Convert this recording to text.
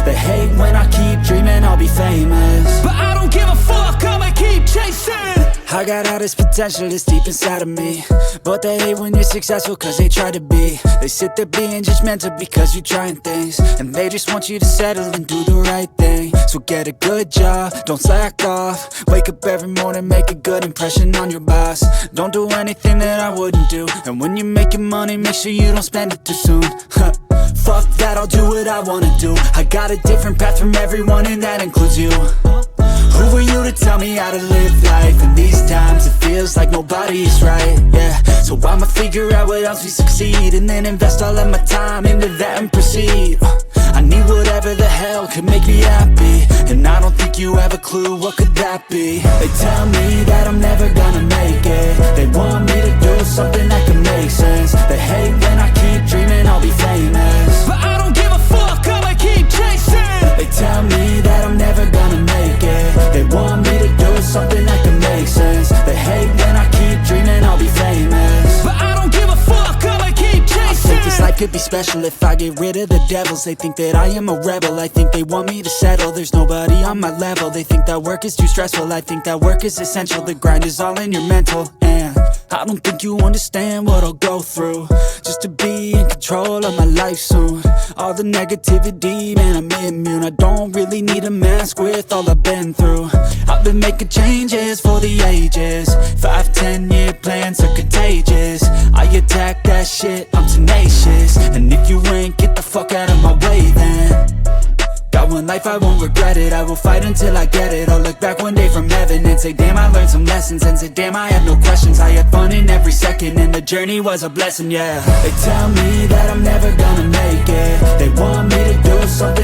They hate when I keep dreaming I'll be famous, but I don't give a fuck, I'ma keep chasing. I got all this potential that's deep inside of me, but they hate when you're successful cause they try to be. They sit there being judgmental because you're trying things, and they just want you to settle and do the right thing. So get a good job, don't slack off. Wake up every morning, make a good impression on your boss. Don't do anything that I wouldn't do, and when you're making money, make sure you don't spend it too soon. Fuck that, I'll do what I wanna do. I got a different path from everyone, and that includes you. Who are you to tell me how to live life? In these times it feels like nobody's right, yeah. So I'ma figure out what else we succeed, and then invest all of my time into that and proceed. I need whatever the hell could make me happy, and I don't think you have a clue what could that be. They tell me that I'm never gonna make it. They want me to do something that can make sense. They hate when I keep dreaming I'll be famous, but I don't give a fuck, I'ma keep chasing. They tell me that I'm never gonna make it. They want me to do something that can make sense. They hate when I keep dreaming I'll be famous, but I don't give a fuck, I'ma keep chasing. I think this life could be special if I get rid of the devils. They think that I am a rebel, I think they want me to settle. There's nobody on my level. They think that work is too stressful, I think that work is essential. The grind is all in your mental, and I don't think you understand what I'll go through just to be in control of my life soon. All the negativity, man, I'm immune. I don't really need a mask with all I've been through. I've been making changes for the ages. 5-10 year plans are contagious. I attack that shit, I'm tenacious. And if you ain't, get the fuck out of my way then. Got one life, I won't regret it. I will fight until I get it. I'll look back one day from heaven and say, damn, I learned some lessons. And say, damn, I had no questions. I had fun in every second, and the journey was a blessing, yeah. They tell me that I'm never gonna make it. They want me to do something